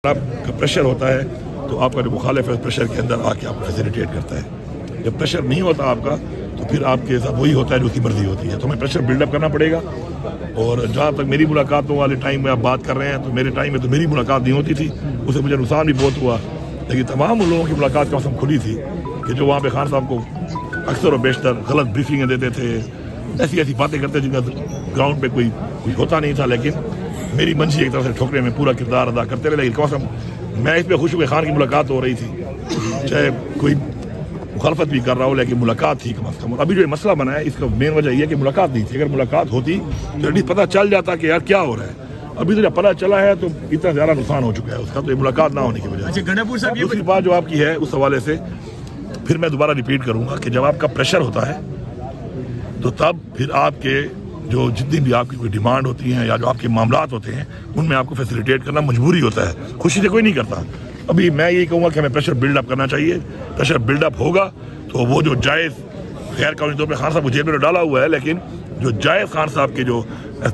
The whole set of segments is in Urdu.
آپ کا پریشر ہوتا ہے تو آپ کا جو مخالف ہے اس پریشر کے اندر آ کے آپ کو فیسیلیٹیٹ کرتا ہے. جب پریشر نہیں ہوتا آپ کا تو پھر آپ کے ساتھ وہی ہوتا ہے جو اس کی مرضی ہوتی ہے. تو ہمیں پریشر بلڈ اپ کرنا پڑے گا. اور جہاں تک میری ملاقاتوں والے ٹائم میں آپ بات کر رہے ہیں تو میرے ٹائم میں تو میری ملاقات نہیں ہوتی تھی, اس سے مجھے نقصان بھی بہت ہوا, لیکن تمام لوگوں کی ملاقات کا موسم کھلی تھی کہ جو وہاں پہ خان صاحب کو اکثر و بیشتر غلط بریفنگیں دیتے تھے, ایسی باتیں کرتے جن کا گراؤنڈ پہ کوئی ہوتا نہیں تھا. لیکن میری منشی ایک طرح سے ٹھوکرے میں پورا کردار ادا کرتے رہے. لیکن کم از کم میں اس پہ خوش ہوں کہ خان کی ملاقات ہو رہی تھی, چاہے کوئی مخالفت بھی کر رہا ہو لیکن ملاقات تھی کم از کم. ابھی جو یہ مسئلہ بنا ہے اس کا مین وجہ یہ ہے کہ ملاقات نہیں تھی. اگر ملاقات ہوتی تو ایٹ لیسٹ پتہ چل جاتا کہ یار کیا ہو رہا ہے. ابھی تو جب پتہ چلا ہے تو اتنا زیادہ نقصان ہو چکا ہے اس کا, تو یہ ملاقات نہ ہونے کی وجہ سے. دوسری بات جو آپ کی ہے اس حوالے سے پھر میں دوبارہ ریپیٹ کروں گا کہ جب آپ کا پریشر ہوتا ہے تو تب پھر آپ کے جو جتنی بھی آپ کی کوئی ڈیمانڈ ہوتی ہیں یا جو آپ کے معاملات ہوتے ہیں ان میں آپ کو فیسیلیٹیٹ کرنا مجبوری ہوتا ہے, خوشی سے کوئی نہیں کرتا. ابھی میں یہی کہوں گا کہ ہمیں پریشر بلڈ اپ کرنا چاہیے. پریشر بلڈ اپ ہوگا تو وہ جو جائز غیر قانونی طور پہ خان صاحب کو جیل میں ڈالا ہوا ہے, لیکن جو جائز خان صاحب کے جو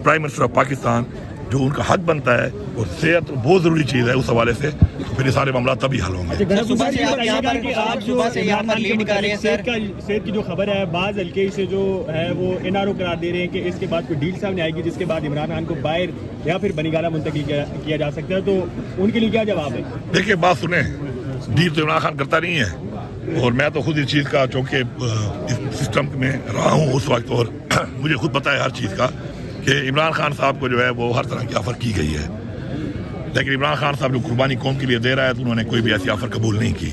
پرائم منسٹر آف پاکستان جو ان کا حق بنتا ہے اور صحت بہت ضروری چیز ہے اس حوالے سے, تو پھر یہ سارے معاملات تبھی حل ہوں گے. صحت کی جو خبر ہے بعض حلقے سے جو ہے وہ این آر او قرار دے رہے ہیں کہ اس کے بعد کوئی ڈیل سامنے آئے گی جس کے بعد عمران خان کو باہر یا پھر بنی گالہ منتقل کیا جا سکتا ہے, تو ان کے لیے کیا جواب ہے؟ دیکھیے بات سنیں, ڈیل تو عمران خان کرتا نہیں ہے اور میں تو خود اس چیز کا چونکہ اس سسٹم میں رہا ہوں اس وقت اور مجھے خود پتہ ہے ہر چیز کا کہ عمران خان صاحب کو جو ہے وہ ہر طرح کی آفر کی گئی ہے, لیکن عمران خان صاحب جو قربانی قوم کے لیے دے رہا ہے تو انہوں نے کوئی بھی ایسی آفر قبول نہیں کی.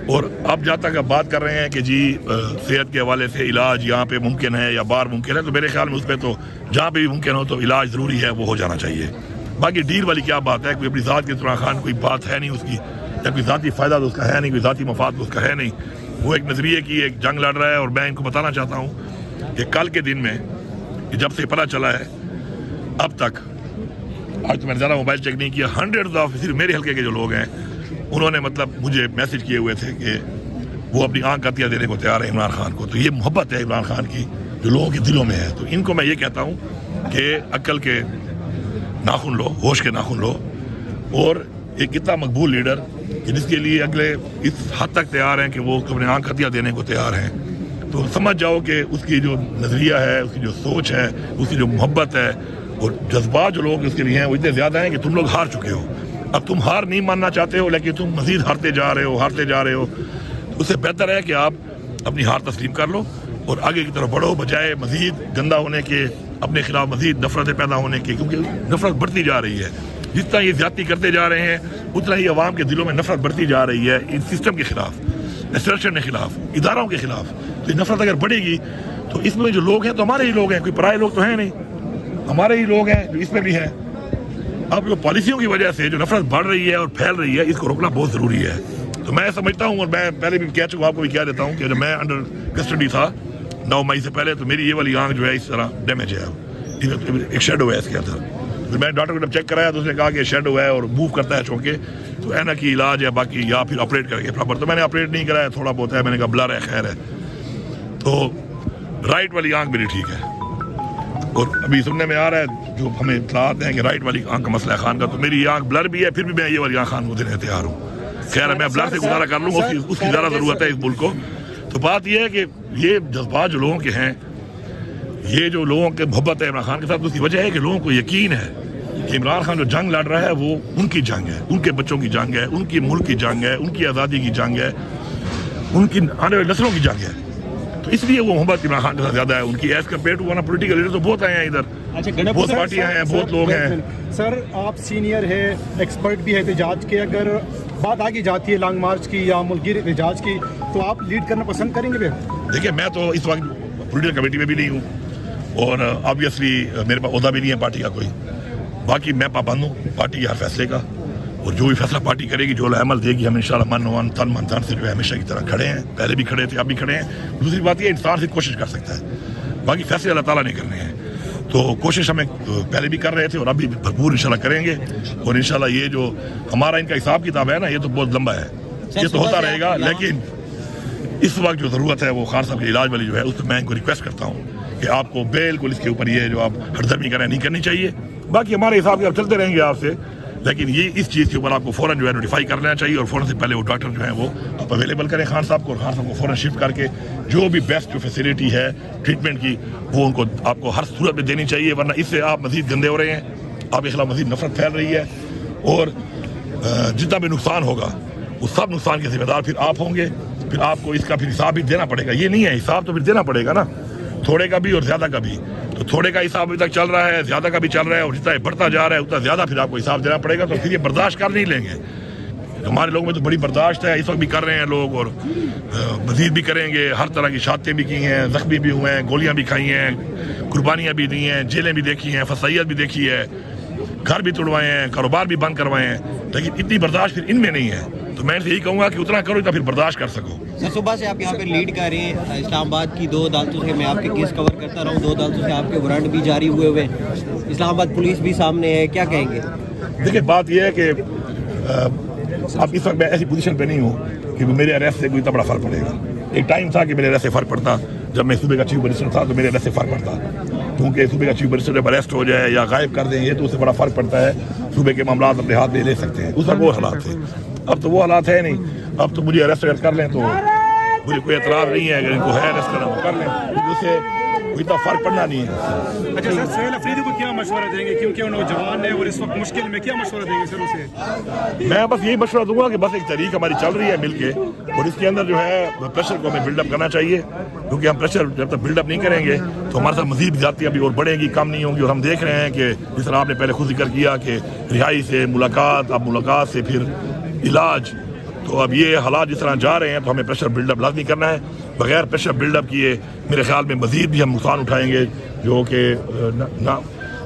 اور اب جہاں تک آپ بات کر رہے ہیں کہ جی صحت کے حوالے سے علاج یہاں پہ ممکن ہے یا باہر ممکن ہے, تو میرے خیال میں اس پہ تو جہاں پہ بھی ممکن ہو تو علاج ضروری ہے, وہ ہو جانا چاہیے. باقی ڈیل والی کیا بات ہے, کوئی اپنی ذات کے عمران خان کوئی بات ہے نہیں اس کی, یا کوئی ذاتی فائدہ تو اس کا ہے نہیں, کوئی ذاتی مفاد تو اس کا ہے نہیں. وہ ایک نظریے کی ایک جنگ لڑ رہا ہے. اور میں ان کو بتانا چاہتا ہوں کہ کل کے دن میں جب سے پتہ چلا ہے اب تک, آج تو میں نے زیادہ موبائل چیک نہیں کیا, ہنڈریڈز آف صرف میرے حلقے کے جو لوگ ہیں انہوں نے مطلب مجھے میسج کیے ہوئے تھے کہ وہ اپنی آنکھ کا عطیہ دینے کو تیار ہے عمران خان کو. تو یہ محبت ہے عمران خان کی جو لوگوں کے دلوں میں ہے. تو ان کو میں یہ کہتا ہوں کہ عقل کے ناخن لو, ہوش کے ناخن لو, اور ایک اتنا مقبول لیڈر کہ جس کے لیے اگلے اس حد تک تیار ہیں کہ وہ اپنے آنکھ کا عطیہ دینے کو تیار ہیں, تو سمجھ جاؤ کہ اس کی جو نظریہ ہے, اس کی جو سوچ ہے, اس کی جو محبت ہے اور جذبات جو لوگ اس کے لیے ہیں وہ اتنے زیادہ ہیں کہ تم لوگ ہار چکے ہو. اب تم ہار نہیں ماننا چاہتے ہو لیکن تم مزید ہارتے جا رہے ہو. اس سے بہتر ہے کہ آپ اپنی ہار تسلیم کر لو اور آگے کی طرف بڑھو, بجائے مزید گندا ہونے کے, اپنے خلاف مزید نفرتیں پیدا ہونے کے, کیونکہ نفرت بڑھتی جا رہی ہے. جتنا یہ زیادتی کرتے جا رہے ہیں اتنا ہی عوام کے دلوں میں نفرت بڑھتی جا رہی ہے ان سسٹم کے خلاف, انسٹیٹیوشن کے خلاف, اداروں کے خلاف. تو یہ نفرت اگر بڑھے گی تو اس میں جو لوگ ہیں تو ہمارے ہی لوگ ہیں, کوئی پرائے لوگ تو ہیں نہیں, ہمارے ہی لوگ ہیں جو اس میں بھی ہیں. اب جو پالیسیوں کی وجہ سے جو نفرت بڑھ رہی ہے اور پھیل رہی ہے اس کو روکنا بہت ضروری ہے. تو میں سمجھتا ہوں, اور میں پہلے بھی کہہ چکا ہوں, آپ کو بھی کہہ دیتا ہوں کہ جب میں انڈر کسٹڈی تھا 9 مئی سے پہلے تو میری یہ والی آنکھ جو ہے اس طرح ڈیمیج ہے, ایک شیڈو ہے اس کے اندر. پھر میں ڈاکٹر کو جب چیک کرایا تو اس نے کہا کہ شیڈو ہے اور موو کرتا ہے چونکہ, تو اینا کی علاج ہے باقی یا پھر آپریٹ کریں گے پراپر. تو میں نے آپریٹ نہیں کرایا, تھوڑا بہت ہے, میں نے کہا بلر ہے, خیر ہے. تو رائٹ والی آنکھ میری ٹھیک ہے, اور ابھی سننے میں آ رہا ہے جو ہمیں اطلاعات ہیں کہ رائٹ والی آنکھ کا مسئلہ ہے خان کا. تو میری یہ آنکھ بلر بھی ہے, پھر بھی میں یہ والی آنکھ خان کو دینے تیار ہوں. خیر ہے, میں بلر سے گزارا کر لوں گا, اس کی زیادہ ضرورت ہے اس ملک کو. تو بات یہ ہے کہ یہ جذبات جو لوگوں کے ہیں, یہ جو لوگوں کے محبت ہے عمران خان کے ساتھ, اس کی وجہ ہے کہ لوگوں کو یقین ہے کہ عمران خان جو جنگ لڑ رہا ہے وہ ان کی جنگ ہے, ان کے بچوں کی جنگ ہے, ان کی ملک کی جنگ ہے, ان کی آزادی کی جنگ ہے, ان کی آنے والی نسلوں کی جنگ ہے. تو اس لیے وہ محبت عمران خان کے ساتھ زیادہ ہے ان کی, ایز کمپیئر ٹو ورنہ پولیٹیکل لیڈر تو بہت آئے ہیں ادھر, بہت پارٹیاں ہیں, بہت لوگ ہیں. سر آپ سینئر ہے, ایکسپرٹ بھی ہے احتجاج کے, اگر بات آگے جاتی ہے لانگ مارچ کی یا ملک گیر احتجاج کی تو آپ لیڈ کرنا پسند کریں گے؟ دیکھیے میں تو اس وقت پولیٹیکل کمیٹی میں بھی نہیں ہوں اور آبویسلی میرے پاس عہدہ بھی نہیں ہے پارٹی کا کوئی. باقی میں پابند ہوں پارٹی ہر فیصلے کا, اور جو بھی فیصلہ پارٹی کرے گی, جو عمل دے گی, ہم انشاءاللہ من تن سے جو ہے ہمیشہ کی طرح کھڑے ہیں, پہلے بھی کھڑے تھے, اب بھی کھڑے ہیں. دوسری بات یہ انسان سے کوشش کر سکتا ہے, باقی فیصلے اللہ تعالیٰ نے کرنے ہیں. تو کوشش ہمیں پہلے بھی کر رہے تھے اور اب بھی بھرپور انشاءاللہ کریں گے. اور انشاءاللہ یہ جو ہمارا ان کا حساب کتاب ہے نا, یہ تو بہت لمبا ہے, یہ تو ہوتا رہے گا. لیکن اس وقت جو ضرورت ہے وہ خان صاحب کے علاج والی جو ہے, اس میں ان کو ریکویسٹ کرتا ہوں کہ آپ کو بالکل اس کے اوپر یہ جو آپ ہردرمی کریں نہیں کرنی چاہیے. باقی ہمارے حساب سے آپ چلتے رہیں گے آپ سے لیکن یہ اس چیز کے اوپر آپ کو فوراً جو ہے نوٹیفائی کر لینا چاہیے اور فوراً سے پہلے وہ ڈاکٹر جو ہیں وہ آپ اویلیبل کریں خان صاحب کو، اور خان صاحب کو فوراً شفٹ کر کے جو بھی بیسٹ جو فیسلٹی ہے ٹریٹمنٹ کی وہ ان کو آپ کو ہر صورت میں دینی چاہیے، ورنہ اس سے آپ مزید گندے ہو رہے ہیں، آپ کے خلاف مزید نفرت پھیل رہی ہے، اور جتنا بھی نقصان ہوگا وہ سب نقصان کے ذمہ دار پھر آپ ہوں گے، پھر آپ کو اس کا پھر حساب بھی دینا پڑے گا. یہ نہیں ہے حساب تو پھر دینا پڑے گا نا، تھوڑے کا بھی اور زیادہ کا بھی. تو تھوڑے کا حساب ابھی تک چل رہا ہے، زیادہ کا بھی چل رہا ہے، اور جتنا یہ بڑھتا جا رہا ہے اتنا زیادہ پھر آپ کو حساب دینا پڑے گا. تو پھر یہ برداشت کر نہیں لیں گے. ہمارے لوگوں میں تو بڑی برداشت ہے، اس وقت بھی کر رہے ہیں لوگ، اور مزید بھی کریں گے. ہر طرح کی شہادتیں بھی کی ہیں، زخمی بھی ہوئے ہیں، گولیاں بھی کھائی ہیں، قربانیاں بھی دی ہیں، جیلیں بھی دیکھی ہیں، فسائیت بھی دیکھی ہے، گھر بھی توڑوائے ہیں، کاروبار بھی بند کروائے ہیں. لیکن اتنی برداشت پھر ان میں نہیں ہے. تو میں یہی کہوں گا کہ اتنا کرو اتنا پھر برداشت کر سکو. سر صبح سے آپ یہاں پہ لیڈ کر رہے ہیں اسلام آباد کی 2 عدالتوں سے. میں آپ کے کیس کور کرتا رہا ہوں، 2 عدالتوں سے آپ کے وارنٹ بھی جاری ہوئے ہیں، اسلام آباد پولیس بھی سامنے ہے، کیا کہیں گے؟ دیکھیں بات یہ ہے کہ اب اس وقت میں ایسی پوزیشن پہ نہیں ہوں کہ میرے اریسٹ سے کوئی اتنا بڑا فرق پڑے گا. ایک ٹائم تھا کہ میرے اریسٹ سے فرق پڑتا، جب میں صوبے کا چیف منسٹر تھا تو میرے اریسٹ سے فرق پڑتا، کیونکہ صوبے کا چیف منسٹر جب اریسٹ ہو جائے یا غائب کر دیں یہ تو اس سے بڑا فرق پڑتا ہے. صوبے کے معاملات اپنے ہاتھ میں لے سکتے ہیں، اس وقت وہ حالات تھے. اب تو وہ حالات ہے نہیں. اب تو مجھے اریسٹ اگر کر لیں تو مجھے کوئی اعتراض نہیں ہے، اگر ان کو ہے اریسٹ کرنا وہ کر لیں، اس سے کوئی اتنا فرق پڑنا نہیں ہے. اچھا سر، سہیل افریدی کو کیا مشورہ دیں گے، کیونکہ وہ نوجوان ہے اور اس وقت مشکل میں، کیا مشورہ دیں گے سر اسے؟ میں بس یہی مشورہ دوں گا کہ بس ایک تحریک ہماری چل رہی ہے مل کے، اور اس کے اندر جو ہے پریشر کو ہمیں بلڈ اپ کرنا چاہیے، کیونکہ ہم پریشر جب تک بلڈ اپ نہیں کریں گے تو ہمارے ساتھ مزید زیادتیاں بھی اور بڑھیں گی، کم نہیں ہوں گی. اور ہم دیکھ رہے ہیں کہ جس طرح آپ نے پہلے خود ذکر کیا کہ رہائی سے ملاقات، اب ملاقات سے پھر علاج، تو اب یہ حالات جس طرح جا رہے ہیں تو ہمیں پریشر بلڈ اپ لازمی کرنا ہے. بغیر پریشر بلڈ اپ کیے میرے خیال میں مزید بھی ہم نقصان اٹھائیں گے، جو کہ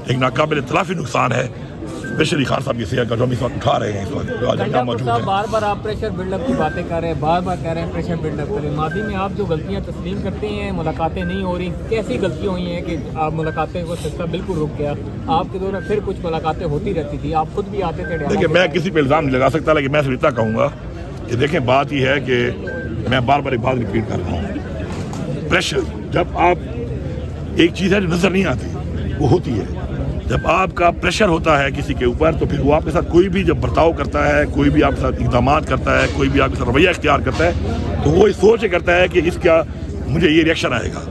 ایک ناقابل تلافی نقصان ہے، اسپیشلی خان صاحب کی صحت کا جو ہم اس وقت اٹھا رہے ہیں. اس وقت موجود ہے. بار بار آپ پریشر بلڈ اپ کی باتیں کر رہے ہیں، بار بار کہہ رہے ہیں پریشر بلڈ اپ کریں. ماضی میں آپ جو غلطیاں تسلیم کرتے ہیں، ملاقاتیں نہیں ہو رہی، کیسی غلطیاں ہوئی ہیں کہ آپ ملاقاتیں کو سلسلہ بالکل رک گیا؟ آپ کے دور میں پھر کچھ ملاقاتیں ہوتی رہتی تھی، آپ خود بھی آتے تھے. دیکھیں میں کسی پہ الزام نہیں لگا سکتا، لیکن میں صرف اتنا کہوں گا کہ دیکھیں بات یہ ہے کہ میں بار بار ایک بات ریپیٹ کر رہا ہوں. پریشر جب آپ ایک چیز ہے جو نظر نہیں آتی وہ ہوتی ہے. جب آپ کا پریشر ہوتا ہے کسی کے اوپر تو پھر وہ آپ کے ساتھ کوئی بھی جب برتاؤ کرتا ہے، کوئی بھی آپ کے ساتھ اقدامات کرتا ہے، کوئی بھی آپ کے ساتھ رویہ اختیار کرتا ہے تو وہ اس سوچ سے کرتا ہے کہ اس کا مجھے یہ ریئیکشن آئے گا.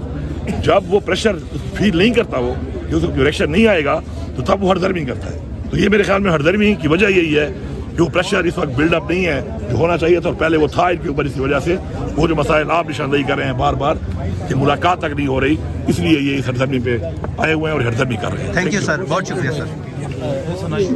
جب وہ پریشر فیل نہیں کرتا وہ کہ اس کو ریئیکشن نہیں آئے گا تو تب وہ ہردرمی کرتا ہے. تو یہ میرے خیال میں ہردرمی کی وجہ یہی ہے کہ وہ پریشر اس وقت بلڈ اپ نہیں ہے جو ہونا چاہیے تھا، اور پہلے وہ تھا ان کے اوپر. اسی وجہ سے وہ جو مسائل آپ نشاندہی کر رہے ہیں بار بار کہ ملاقات تک نہیں ہو رہی، اس لیے یہ اس ہردرمی پہ آئے ہوئے ہیں اور ہردرمی کر رہے ہیں. تھینک یو سر، بہت شکریہ سر.